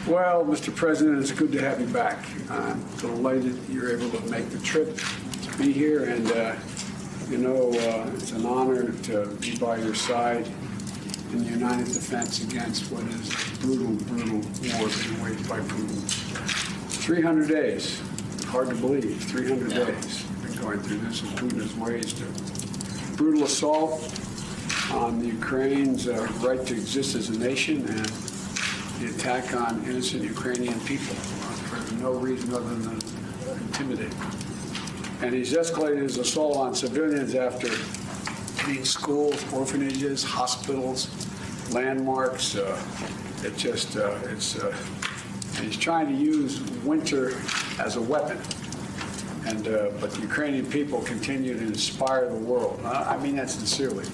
Well, Mr. President, it's good to have you back. I'm delighted you're able to make the trip to be here, and it's an honor to be by your side in the united defense against what is a brutal, brutal war being waged by Putin. 300 days. Hard to believe. 300 days. We've been going through this, and Putin has waged a brutal assault on the Ukraine's right to exist as a nation, and the attack on innocent Ukrainian people for no reason other than intimidate. And he's escalated his assault on civilians after hitting schools, orphanages, hospitals, landmarks. He's trying to use winter as a weapon. But the Ukrainian people continue to inspire the world. I mean that sincerely.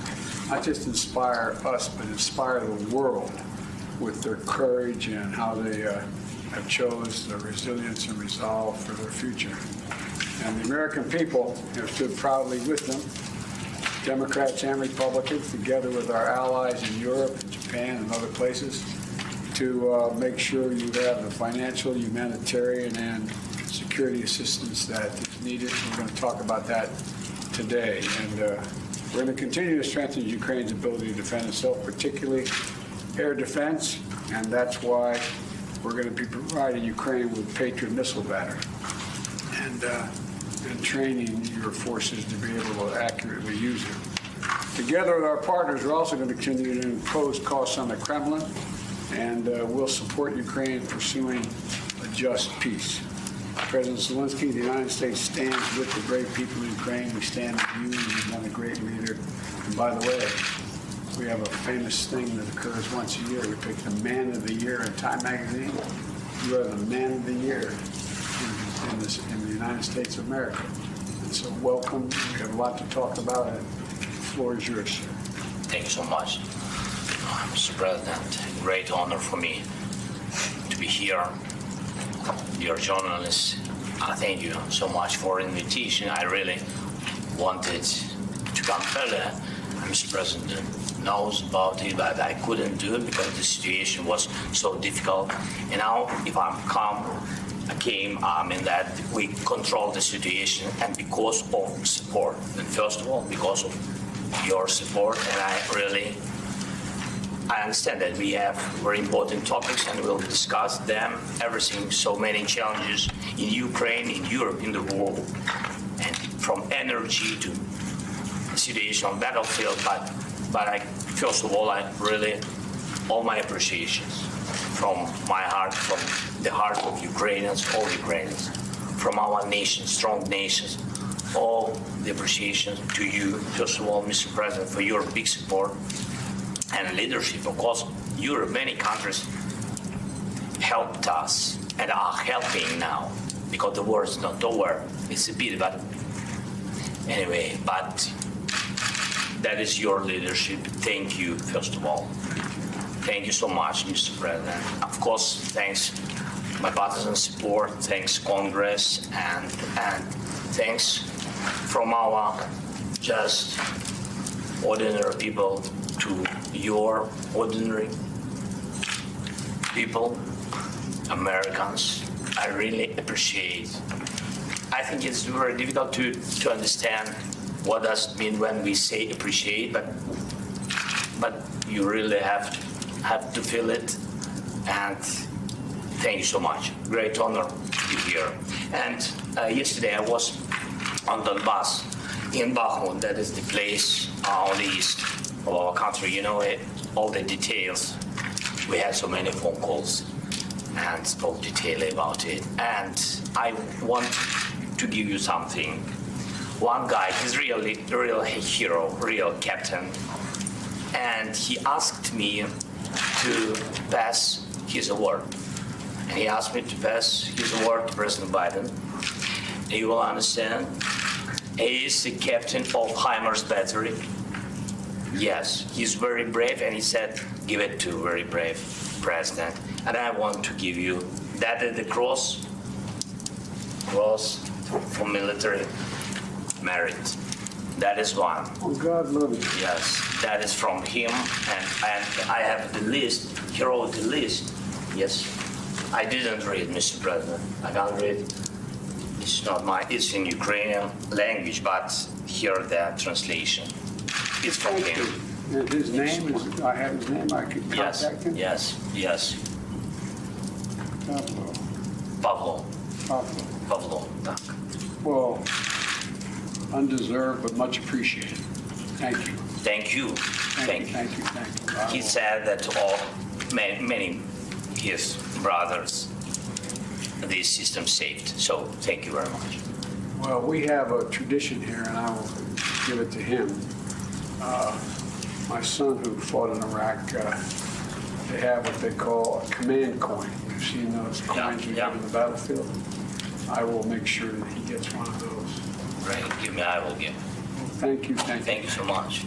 Not just inspire us, but inspire the world with their courage and how they have chose the resilience and resolve for their future. And the American people have stood proudly with them, Democrats and Republicans, together with our allies in Europe, Japan, and other places, to make sure you have the financial, humanitarian, and security assistance that is needed. We're going to talk about that today. And we're going to continue to strengthen Ukraine's ability to defend itself, particularly air defense, and that's why we're going to be providing Ukraine with Patriot missile battery and training your forces to be able to accurately use it. Together with our partners, we're also going to continue to impose costs on the Kremlin, and we'll support Ukraine in pursuing a just peace. President Zelensky, the United States stands with the brave people of Ukraine. We stand with you. You've been a great leader. And by the way, we have a famous thing that occurs once a year. We pick the Man of the Year in Time magazine. You are the Man of the Year in the United States of America. And so welcome. We have a lot to talk about, and the floor is yours, sir. Thank you so much, Mr. President. Great honor for me to be here. Dear journalists, thank you so much for the invitation. I really wanted to come earlier. Mr. President knows about it, but I couldn't do it because the situation was so difficult. And now, if I came in that we control the situation, and because of support. And first of all, because of your support, and I understand that we have very important topics, and we'll discuss them, everything, so many challenges in Ukraine, in Europe, in the world, and from energy to the situation on battlefield. But first of all, all my appreciations from my heart, from the heart of Ukrainians, all Ukrainians, from our nation, strong nations, all the appreciation to you, first of all, Mr. President, for your big support and leadership. Of course, Europe, many countries helped us and are helping now, because the war is not over. It's a bit, but anyway, but that is your leadership. Thank you, first of all. Thank you so much, Mr. President. Of course, thanks my partisan support, thanks Congress, and thanks from our just ordinary people to your ordinary people, Americans. I really appreciate. I think it's very difficult to understand what does it mean when we say appreciate, but you really have to feel it. And thank you so much. Great honor to be here. And yesterday I was on Donbass in Bakhmut. That is the place on the east of our country. You know it, all the details. We had so many phone calls and spoke detailedly about it. And I want to give you something. One guy, he's really a real hero, real captain, and he asked me to pass his award. And he asked me to pass his award to President Biden. And you will understand, he is the captain of HIMARS battery. Yes, he's very brave, and he said, give it to very brave president. And I want to give you, that is the cross for military merit. That is one. Oh, God love you. Yes, that is from him, and I have the list. He wrote the list. Yes, I didn't read, Mr. President. I can't read. It's not my, it's in Ukrainian language, but here the translation. It's from Thank him. you. And his name, I have his name, I could Yes, contact him? yes. Pablo. Pavlo, Pablo. Pavlo, так. Well, undeserved, but much appreciated. Thank you. Thank you. Thank you. I He will- said that all, many his brothers, this system saved. So thank you very much. Well, we have a tradition here, and I will give it to him. My son, who fought in Iraq, they have what they call a command coin. You've seen those coins we yeah. get in the battlefield? I will make sure that he gets one of those. Right, give me, I will give. Thank you, thank you. Thank you so much.